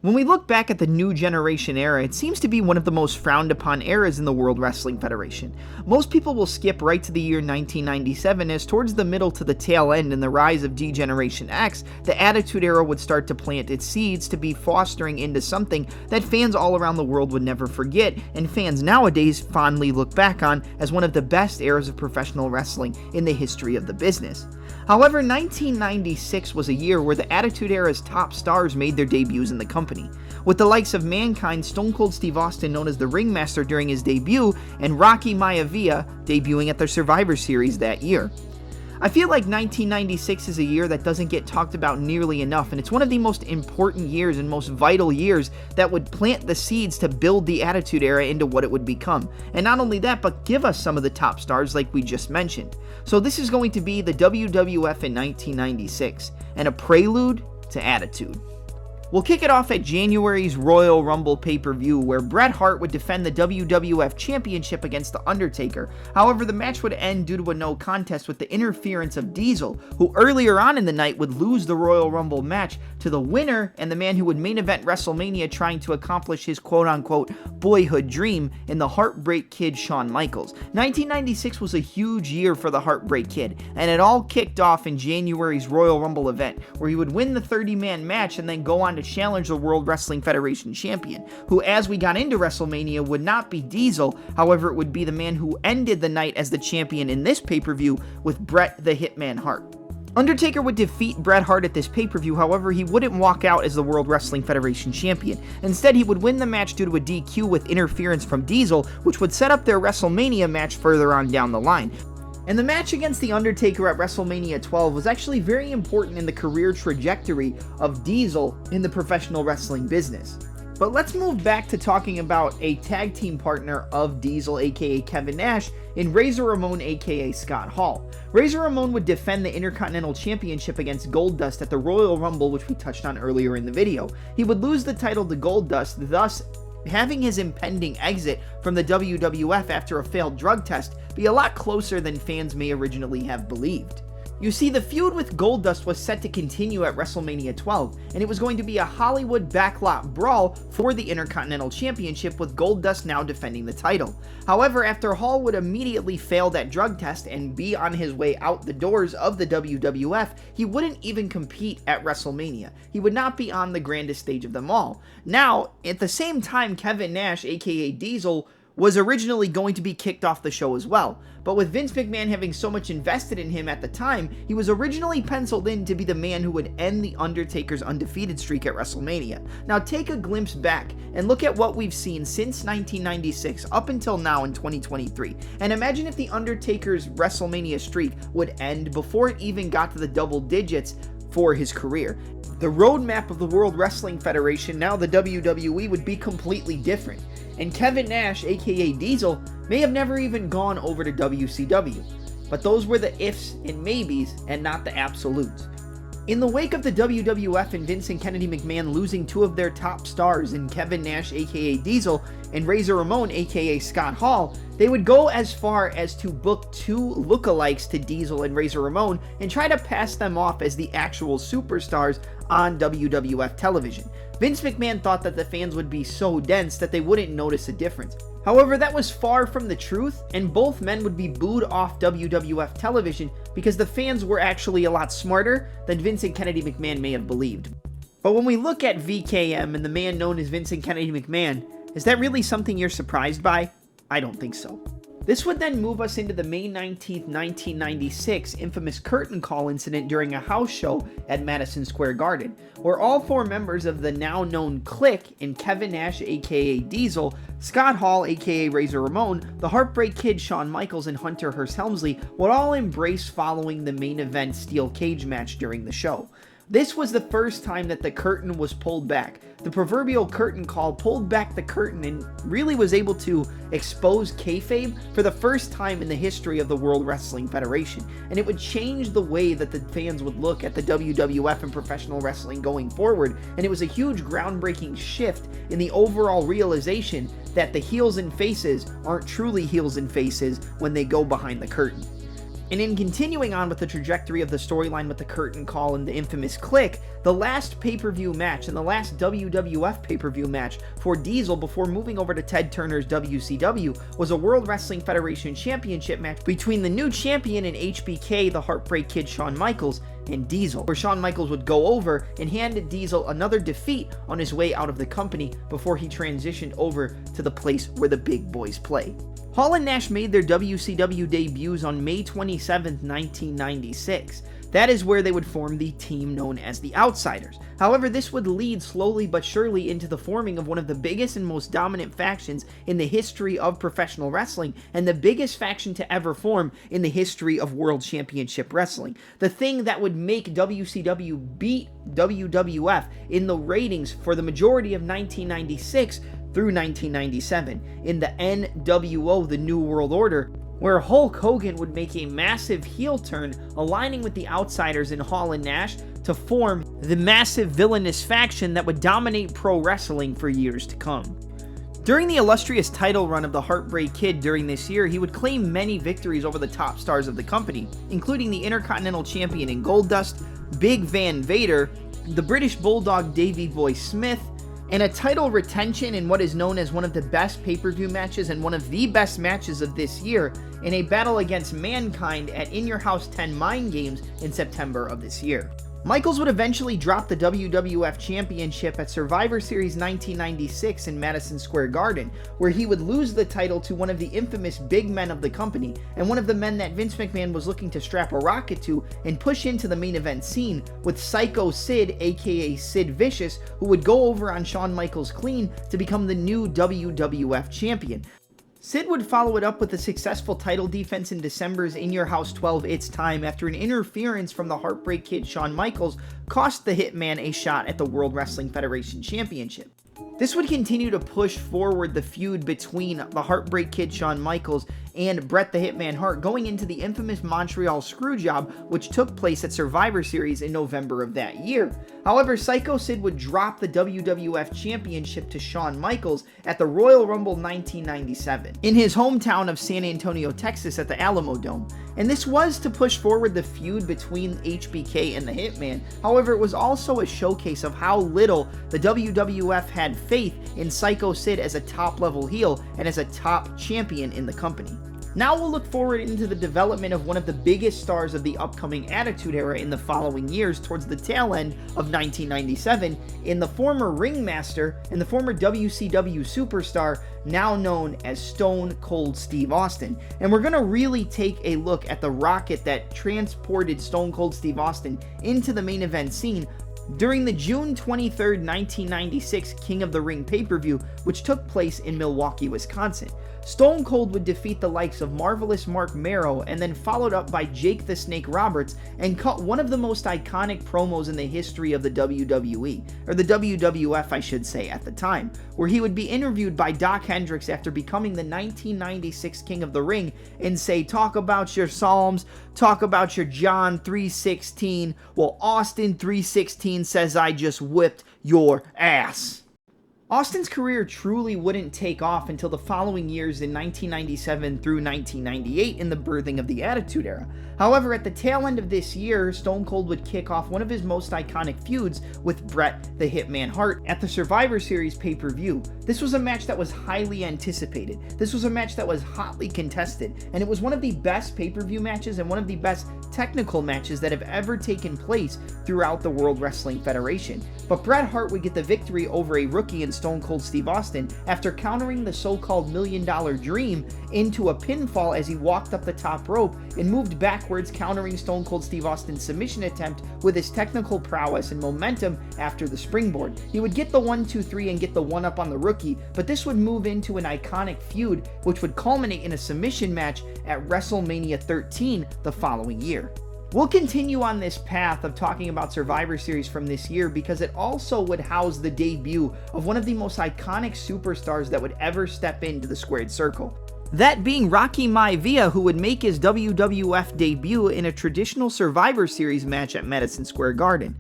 When we look back at the New Generation era, it seems to be one of the most frowned upon eras in the World Wrestling Federation. Most people will skip right to the year 1997, as towards the middle to the tail end in the rise of D-Generation X, the Attitude Era would start to plant its seeds to be fostering into something that fans all around the world would never forget, and fans nowadays fondly look back on as one of the best eras of professional wrestling in the history of the business. However, 1996 was a year where the Attitude Era's top stars made their debuts in the company, with the likes of Mankind, Stone Cold Steve Austin known as the Ringmaster during his debut, and Rocky Maivia debuting at their Survivor Series that year. I feel like 1996 is a year that doesn't get talked about nearly enough, and it's one of the most important years and most vital years that would plant the seeds to build the Attitude Era into what it would become. And not only that, but give us some of the top stars like we just mentioned. So this is going to be the WWF in 1996, and a prelude to Attitude. We'll kick it off at January's Royal Rumble pay-per-view, where Bret Hart would defend the WWF Championship against The Undertaker. However, the match would end due to a no contest with the interference of Diesel, who earlier on in the night would lose the Royal Rumble match to the winner and the man who would main event WrestleMania trying to accomplish his quote-unquote boyhood dream in the Heartbreak Kid Shawn Michaels. 1996 was a huge year for the Heartbreak Kid, and it all kicked off in January's Royal Rumble event, where he would win the 30-man match and then go on to challenge the World Wrestling Federation champion, who as we got into WrestleMania would not be Diesel. However, it would be the man who ended the night as the champion in this pay-per-view with Bret the Hitman Hart. Undertaker would defeat Bret Hart at this pay-per-view, however he wouldn't walk out as the World Wrestling Federation champion. Instead, he would win the match due to a DQ with interference from Diesel, which would set up their WrestleMania match further on down the line. And the match against The Undertaker at WrestleMania 12 was actually very important in the career trajectory of Diesel in the professional wrestling business. But let's move back to talking about a tag team partner of Diesel, aka Kevin Nash, in Razor Ramon, aka Scott Hall. Razor Ramon would defend the Intercontinental Championship against Goldust at the Royal Rumble, which we touched on earlier in the video. He would lose the title to Goldust, thus having his impending exit from the WWF after a failed drug test be a lot closer than fans may originally have believed. You see, the feud with Goldust was set to continue at WrestleMania 12, and it was going to be a Hollywood backlot brawl for the Intercontinental Championship, with Goldust now defending the title. However, after Hall would immediately fail that drug test and be on his way out the doors of the WWF, he wouldn't even compete at WrestleMania. He would not be on the grandest stage of them all. Now, at the same time, Kevin Nash, aka Diesel, was originally going to be kicked off the show as well, but with Vince McMahon having so much invested in him at the time, he was originally penciled in to be the man who would end The Undertaker's undefeated streak at WrestleMania. Now take a glimpse back and look at what we've seen since 1996 up until now in 2023, and imagine if The Undertaker's WrestleMania streak would end before it even got to the double digits for his career. The roadmap of the World Wrestling Federation, now the WWE, would be completely different, and Kevin Nash, aka Diesel, may have never even gone over to WCW. But those were the ifs and maybes and not the absolutes. In the wake of the WWF and Vince and Kennedy McMahon losing two of their top stars in Kevin Nash, aka Diesel, and Razor Ramon, aka Scott Hall, they would go as far as to book two lookalikes to Diesel and Razor Ramon and try to pass them off as the actual superstars on WWF television. Vince McMahon thought that the fans would be so dense that they wouldn't notice a difference. However, that was far from the truth, and both men would be booed off WWF television because the fans were actually a lot smarter than Vince and Kennedy McMahon may have believed. But when we look at VKM and the man known as Vince and Kennedy McMahon, is that really something you're surprised by? I don't think so. This would then move us into the May 19th, 1996 infamous curtain call incident during a house show at Madison Square Garden, where all four members of the now known Clique in Kevin Nash, aka Diesel, Scott Hall, aka Razor Ramon, the Heartbreak Kid Shawn Michaels, and Hunter Hearst Helmsley would all embrace following the main event steel cage match during the show. This was the first time that the curtain was pulled back. The proverbial curtain call pulled back the curtain and really was able to expose kayfabe for the first time in the history of the World Wrestling Federation. And it would change the way that the fans would look at the WWF and professional wrestling going forward. And it was a huge groundbreaking shift in the overall realization that the heels and faces aren't truly heels and faces when they go behind the curtain. And in continuing on with the trajectory of the storyline with the curtain call and the infamous click, the last pay-per-view match and the last WWF pay-per-view match for Diesel before moving over to Ted Turner's WCW was a World Wrestling Federation Championship match between the new champion in HBK, the Heartbreak Kid Shawn Michaels, and Diesel, where Shawn Michaels would go over and hand Diesel another defeat on his way out of the company before he transitioned over to the place where the big boys play. Hall and Nash made their WCW debuts on May 27, 1996. That is where they would form the team known as the Outsiders. However, this would lead slowly but surely into the forming of one of the biggest and most dominant factions in the history of professional wrestling, and the biggest faction to ever form in the history of World Championship Wrestling. The thing that would make WCW beat WWF in the ratings for the majority of 1996 through 1997 in the NWO, the New World Order, where Hulk Hogan would make a massive heel turn, aligning with the Outsiders in Hall and Nash to form the massive villainous faction that would dominate pro wrestling for years to come. During the illustrious title run of the Heartbreak Kid during this year, he would claim many victories over the top stars of the company, including the Intercontinental Champion in Goldust, Big Van Vader, the British Bulldog Davey Boy Smith, and a title retention in what is known as one of the best pay-per-view matches and one of the best matches of this year in a battle against Mankind at In Your House 10 Mind Games in September of this year. Michaels would eventually drop the WWF Championship at Survivor Series 1996 in Madison Square Garden, where he would lose the title to one of the infamous big men of the company, and one of the men that Vince McMahon was looking to strap a rocket to and push into the main event scene, with Psycho Sid, aka Sid Vicious, who would go over on Shawn Michaels clean to become the new WWF Champion. Sid would follow it up with a successful title defense in December's In Your House 12 It's Time after an interference from the Heartbreak Kid Shawn Michaels cost the Hitman a shot at the World Wrestling Federation Championship. This would continue to push forward the feud between the Heartbreak Kid Shawn Michaels and Bret the Hitman Hart going into the infamous Montreal Screwjob, which took place at Survivor Series in November of that year. However, Psycho Sid would drop the WWF Championship to Shawn Michaels at the Royal Rumble 1997 in his hometown of San Antonio, Texas at the Alamo Dome. And this was to push forward the feud between HBK and the Hitman. However, it was also a showcase of how little the WWF had faith in Psycho Sid as a top-level heel and as a top champion in the company. Now we'll look forward into the development of one of the biggest stars of the upcoming Attitude Era in the following years towards the tail end of 1997 in the former Ringmaster and the former WCW superstar now known as Stone Cold Steve Austin. And we're going to really take a look at the rocket that transported Stone Cold Steve Austin into the main event scene during the June 23, 1996 King of the Ring pay-per-view, which took place in Milwaukee, Wisconsin. Stone Cold would defeat the likes of Marvelous Mark Merrow and then followed up by Jake the Snake Roberts and cut one of the most iconic promos in the history of the WWE, or the WWF I should say at the time, where he would be interviewed by Doc Hendricks after becoming the 1996 King of the Ring and say, talk about your Psalms, talk about your John 3:16, well Austin 3:16 says I just whipped your ass. Austin's career truly wouldn't take off until the following years in 1997 through 1998 in the birthing of the Attitude Era. However, at the tail end of this year, Stone Cold would kick off one of his most iconic feuds with Bret the Hitman Hart at the Survivor Series pay-per-view. This was a match that was highly anticipated. This was a match that was hotly contested, and it was one of the best pay-per-view matches and one of the best technical matches that have ever taken place throughout the World Wrestling Federation. But Bret Hart would get the victory over a rookie in Stone Cold Steve Austin after countering the so-called $1 Million Dream into a pinfall as he walked up the top rope and moved backwards, countering Stone Cold Steve Austin's submission attempt with his technical prowess and momentum after the springboard. He would get the 1-2-3 and get the one up on the rookie, but this would move into an iconic feud which would culminate in a submission match at WrestleMania 13 the following year. We'll continue on this path of talking about Survivor Series from this year because it also would house the debut of one of the most iconic superstars that would ever step into the squared circle. That being Rocky Maivia, who would make his WWF debut in a traditional Survivor Series match at Madison Square Garden.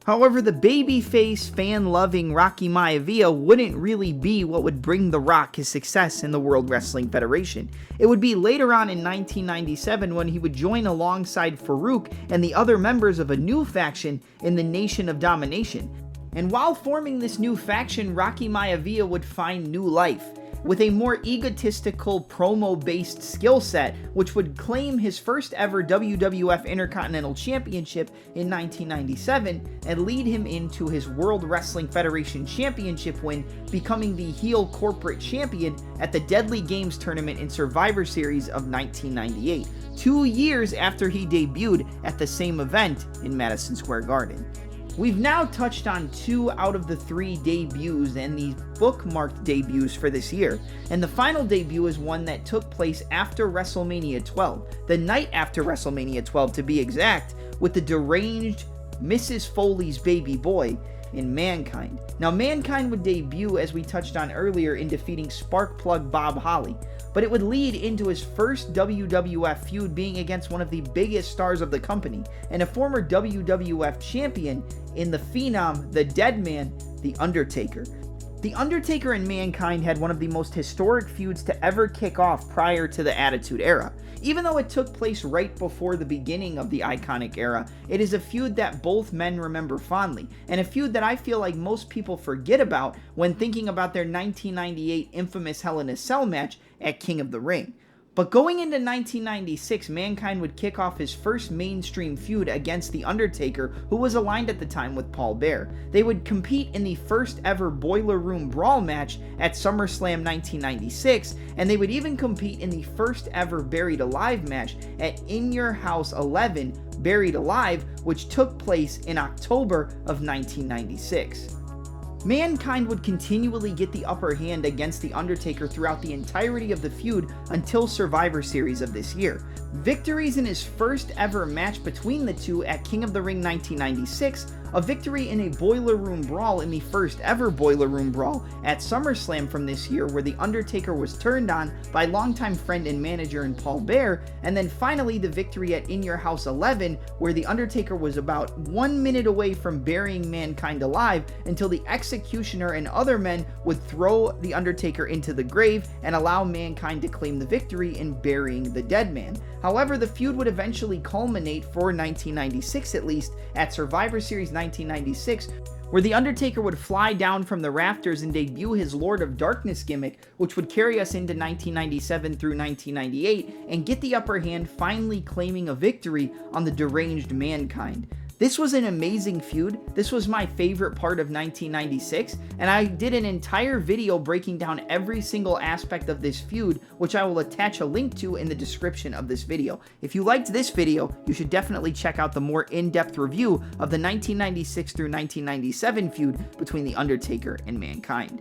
However, the babyface, fan-loving Rocky Maivia wouldn't really be what would bring The Rock his success in the World Wrestling Federation. It would be later on in 1997 when he would join alongside Farouk and the other members of a new faction in the Nation of Domination. And while forming this new faction, Rocky Maivia would find new life, with a more egotistical promo-based skill set, which would claim his first ever WWF Intercontinental Championship in 1997 and lead him into his World Wrestling Federation Championship win, becoming the heel corporate champion at the Deadly Games tournament in Survivor Series of 1998, 2 years after he debuted at the same event in Madison Square Garden. We've now touched on 2 out of the 3 debuts and the bookmarked debuts for this year, and the final debut is one that took place after WrestleMania 12, the night after WrestleMania 12 to be exact, with the deranged Mrs. Foley's baby boy in Mankind. Now, Mankind would debut, as we touched on earlier, in defeating Sparkplug Bob Holly, but it would lead into his first WWF feud being against one of the biggest stars of the company and a former WWF champion in the Phenom, the Dead Man, The Undertaker. The Undertaker and Mankind had one of the most historic feuds to ever kick off prior to the Attitude Era. Even though it took place right before the beginning of the Iconic Era, it is a feud that both men remember fondly, and a feud that I feel like most people forget about when thinking about their 1998 infamous Hell in a Cell match at King of the Ring. But going into 1996, Mankind would kick off his first mainstream feud against The Undertaker, who was aligned at the time with Paul Bearer. They would compete in the first ever Boiler Room Brawl match at SummerSlam 1996, and they would even compete in the first ever Buried Alive match at In Your House 11, Buried Alive, which took place in October of 1996. Mankind would continually get the upper hand against The Undertaker throughout the entirety of the feud until Survivor Series of this year. Victories in his first ever match between the two at King of the Ring 1996, a victory in a Boiler Room Brawl in the first ever Boiler Room Brawl at SummerSlam from this year, where The Undertaker was turned on by longtime friend and manager in Paul Bearer, and then finally the victory at In Your House 11, where The Undertaker was about 1 minute away from burying Mankind alive until the Executioner and other men would throw The Undertaker into the grave and allow Mankind to claim the victory in burying the dead man. However, the feud would eventually culminate, for 1996 at least, at Survivor Series 1996, where The Undertaker would fly down from the rafters and debut his Lord of Darkness gimmick, which would carry us into 1997 through 1998 and get the upper hand, finally claiming a victory on the deranged Mankind. This was an amazing feud. This was my favorite part of 1996, and I did an entire video breaking down every single aspect of this feud, which I will attach a link to in the description of this video. If you liked this video, you should definitely check out the more in-depth review of the 1996 through 1997 feud between The Undertaker and Mankind.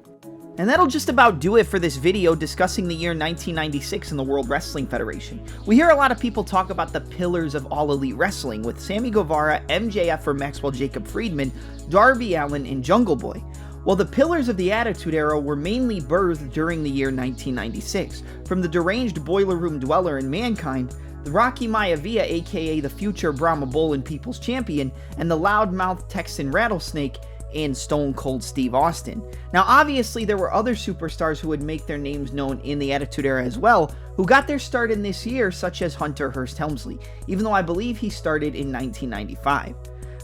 And that'll just about do it for this video discussing the year 1996 in the World Wrestling Federation. We hear a lot of people talk about the pillars of All Elite Wrestling, with Sammy Guevara, MJF or Maxwell Jacob Friedman, Darby Allin, and Jungle Boy. Well, the pillars of the Attitude Era were mainly birthed during the year 1996, from the deranged Boiler Room Dweller in Mankind, the Rocky Maivia, aka the future Brahma Bull and People's Champion, and the loudmouth Texan Rattlesnake, and Stone Cold Steve Austin. Now, obviously, there were other superstars who would make their names known in the Attitude Era as well, who got their start in this year, such as Hunter Hearst Helmsley, even though I believe he started in 1995.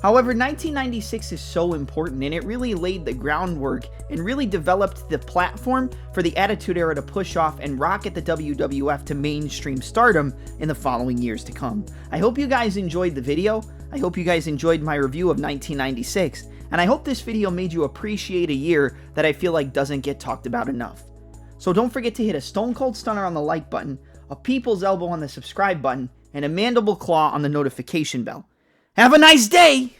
However, 1996 is so important, and it really laid the groundwork and really developed the platform for the Attitude Era to push off and rocket the WWF to mainstream stardom in the following years to come. I hope you guys enjoyed the video. I hope you guys enjoyed my review of 1996. And I hope this video made you appreciate a year that I feel like doesn't get talked about enough. So don't forget to hit a Stone Cold Stunner on the like button, a People's Elbow on the subscribe button, and a Mandible Claw on the notification bell. Have a nice day!